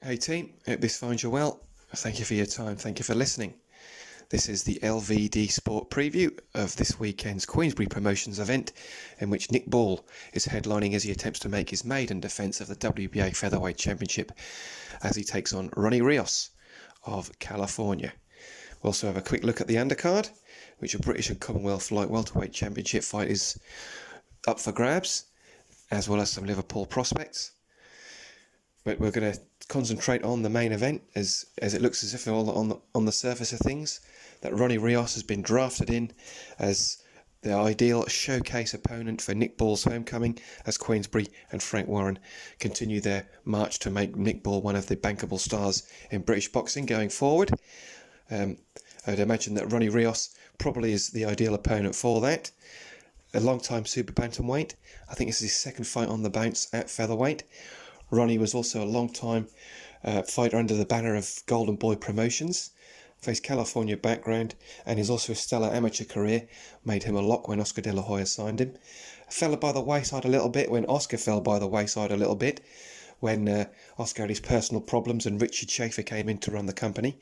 Hey team, hope this finds you well. Thank you for your time, thank you for listening. This is the LVD Sport preview of this weekend's Queensbury Promotions event, in which Nick Ball is headlining as he attempts to make his maiden defence of the WBA Featherweight Championship as he takes on Ronny Rios of California. We'll also have a quick look at the undercard, which a British and Commonwealth Light Welterweight Championship fight is up for grabs, as well as some Liverpool prospects. But we're going to concentrate on the main event, as it looks as if on the surface of things that Ronny Rios has been drafted in as the ideal showcase opponent for Nick Ball's homecoming, as Queensbury and Frank Warren continue their march to make Nick Ball one of the bankable stars in British boxing going forward. I'd imagine that Ronny Rios probably is the ideal opponent for that. A long-time super bantamweight. I think this is his second fight on the bounce at featherweight. Ronny was also a long-time fighter under the banner of Golden Boy Promotions, faced California background, and his also stellar amateur career made him a lock when Oscar De La Hoya signed him. Fell by the wayside a little bit when Oscar fell by the wayside a little bit, when Oscar had his personal problems and Richard Schaefer came in to run the company.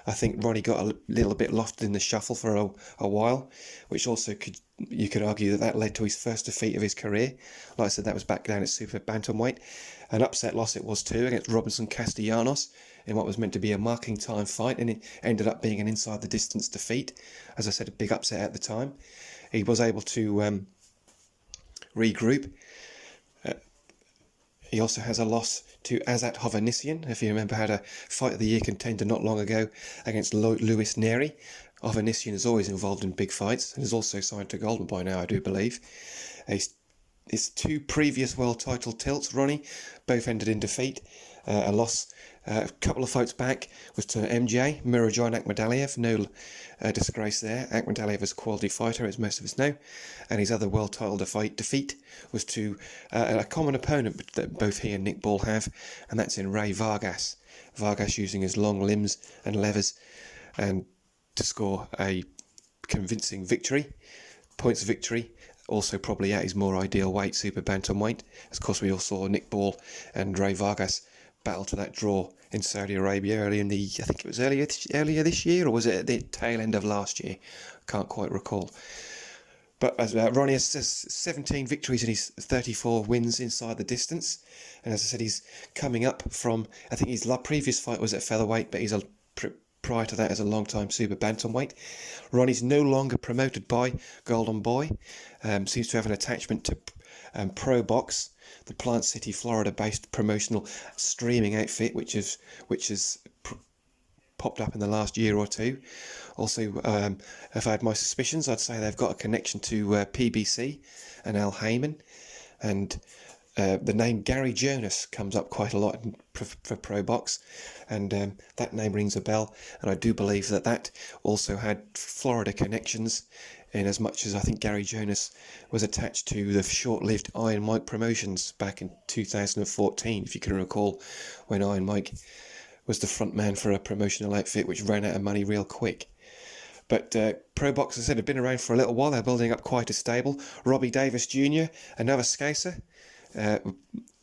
I think Ronny got a little bit lost in the shuffle for a while, which also you could argue that led to his first defeat of his career. Like I said, that was back down at super bantamweight. An upset loss it was too, against Robinson Castellanos in what was meant to be a marking time fight, and it ended up being an inside the distance defeat. As I said, a big upset at the time. He was able to regroup. He also has a loss to Azat Hovhannissian, if you remember, had a Fight of the Year contender not long ago against Luis Neri. Hovhannissian is always involved in big fights and is also signed to Golden Boy now, I do believe. His two previous world title tilts, Ronny, both ended in defeat. A loss a couple of fights back was to MJ, Mirajan Akhmadaliev. No disgrace there. Akhmadaliev is a quality fighter, as most of us know. And his other world title defeat was to a common opponent that both he and Nick Ball have, and that's in Ray Vargas. Vargas using his long limbs and levers and to score a convincing victory, points victory. Also probably at his more ideal weight, super bantamweight. Of course, we all saw Nick Ball and Ray Vargas battle to that draw in Saudi Arabia I think it was earlier this year, or was it at the tail end of last year? Can't quite recall. But as Ronny has 17 victories in his 34 wins inside the distance, and as I said, he's coming up from, I think his previous fight was at featherweight, but he's prior to that as a long-time super bantamweight. Ronny's no longer promoted by Golden Boy, seems to have an attachment to Pro Box, the Plant City, Florida-based promotional streaming outfit, which has popped up in the last year or two. Also, if I had my suspicions, I'd say they've got a connection to PBC and Al Heyman, and the name Gary Jonas comes up quite a lot for Pro Box, and that name rings a bell, and I do believe that also had Florida connections, in as much as I think Gary Jonas was attached to the short-lived Iron Mike Promotions back in 2014, if you can recall, when Iron Mike was the front man for a promotional outfit which ran out of money real quick. But Pro Box, as I said, have been around for a little while. They're building up quite a stable. Robbie Davis Jr., another Skaser,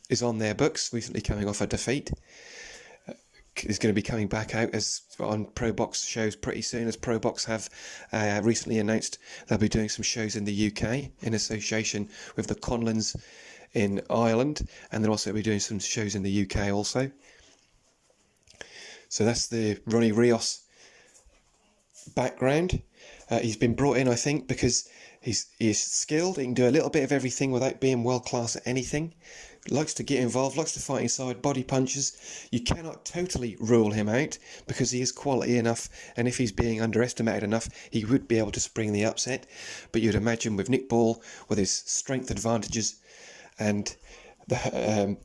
is on their books, recently coming off a defeat. Is going to be coming back out as on Pro Box shows pretty soon, as Pro Box have recently announced they'll be doing some shows in the UK in association with the Conlons in Ireland, and they'll also be doing some shows in the UK also. So that's the Ronny Rios background. He's been brought in, I think, because he's skilled. He can do a little bit of everything without being world class at anything. Likes to get involved, likes to fight inside, body punches. You cannot totally rule him out because he is quality enough, and if he's being underestimated enough, he would be able to spring the upset. But you'd imagine with Nick Ball, with his strength advantages and the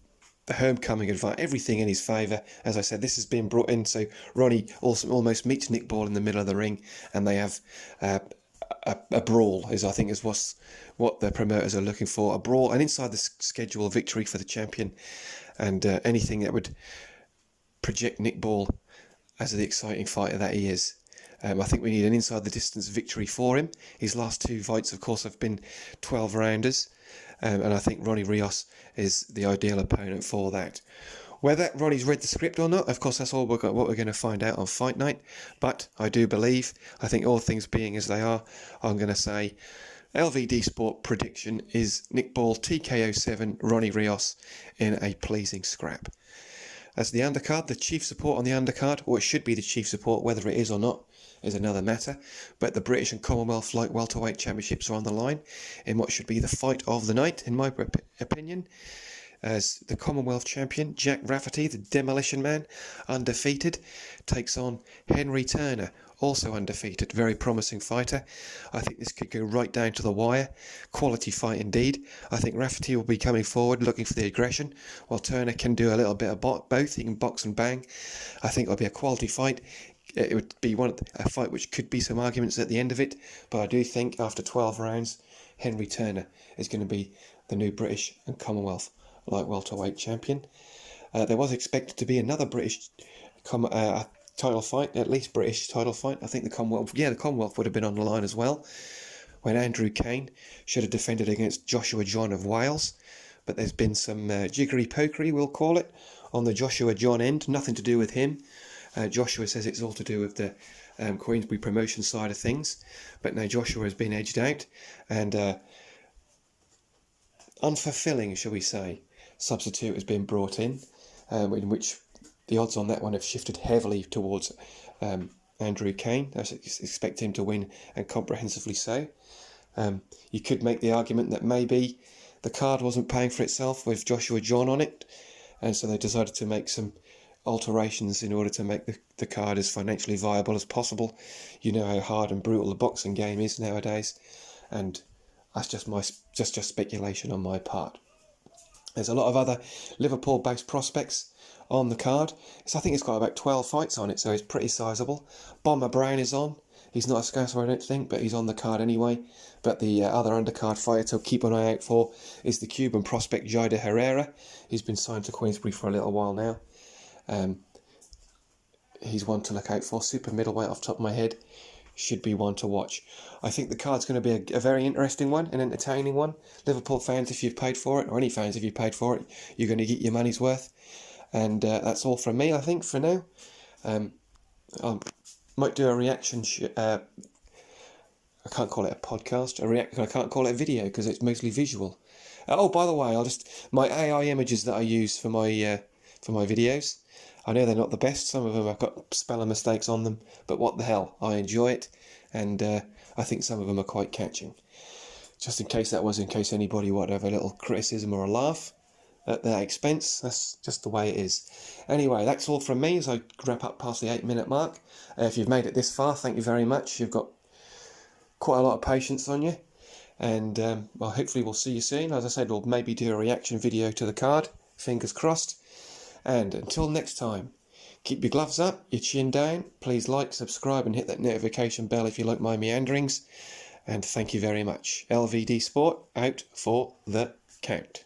homecoming advantage, everything in his favour. As I said, this has been brought in so Ronny also almost meets Nick Ball in the middle of the ring, and they have a brawl, I think is what the promoters are looking for. A brawl, an inside the schedule victory for the champion, and anything that would project Nick Ball as the exciting fighter that he is. I think we need an inside the distance victory for him. His last two fights, of course, have been 12 rounders, and I think Ronny Rios is the ideal opponent for that. Whether Ronnie's read the script or not, of course, that's all what we're going to find out on fight night. But I do believe, I think all things being as they are, I'm going to say LVD Sport prediction is Nick Ball TKO 7 Ronny Rios in a pleasing scrap. As the undercard, the chief support on the undercard, or it should be the chief support, whether it is or not, is another matter. But the British and Commonwealth Light Welterweight Championships are on the line in what should be the fight of the night, in my opinion. As the Commonwealth champion, Jack Rafferty, the Demolition Man, undefeated, takes on Henry Turner, also undefeated, very promising fighter. I think this could go right down to the wire. Quality fight indeed. I think Rafferty will be coming forward looking for the aggression, while Turner can do a little bit of both. He can box and bang. I think it'll be a quality fight. It would be a fight which could be some arguments at the end of it, but I do think after 12 rounds, Henry Turner is going to be the new British and Commonwealth Light Welterweight champion. There was expected to be another British title fight, at least British title fight. I think the Commonwealth would have been on the line as well, when Andrew Kane should have defended against Joshua John of Wales. But there's been some jiggery-pokery, we'll call it, on the Joshua John end. Nothing to do with him. Joshua says it's all to do with the Queensbury promotion side of things. But now Joshua has been edged out, and unfulfilling, shall we say, substitute has been brought in which the odds on that one have shifted heavily towards Andrew Kane. I expect him to win, and comprehensively so. You could make the argument that maybe the card wasn't paying for itself with Joshua John on it, and so they decided to make some alterations in order to make the card as financially viable as possible. You know how hard and brutal the boxing game is nowadays, and that's just speculation on my part. There's a lot of other Liverpool-based prospects on the card. I think it's got about 12 fights on it, so it's pretty sizable. Bomber Brown is on. He's not a scouser, I don't think, but he's on the card anyway. But the other undercard fighter to keep an eye out for is the Cuban prospect Jaida Herrera. He's been signed to Queensbury for a little while now. He's one to look out for. Super middleweight off the top of my head. Should be one to watch. I think the card's going to be a very interesting one, an entertaining one. Liverpool fans, if you've paid for it, or any fans if you've paid for it, you're going to get your money's worth. And that's all from me, I think, for now. I might do a reaction. I can't call it a podcast. I can't call it a video because it's mostly visual. Oh, by the way, my AI images that I use for my videos. I know they're not the best. Some of them I've got spelling mistakes on them, but what the hell? I enjoy it, and I think some of them are quite catching. Just in case anybody would have a little criticism or a laugh at their expense, that's just the way it is. Anyway, that's all from me as I wrap up past the 8-minute mark. If you've made it this far, thank you very much. You've got quite a lot of patience on you, and well, hopefully we'll see you soon. As I said, we'll maybe do a reaction video to the card. Fingers crossed. And until next time, keep your gloves up, your chin down. Please like, subscribe and hit that notification bell if you like my meanderings. And thank you very much. LVD Sport out for the count.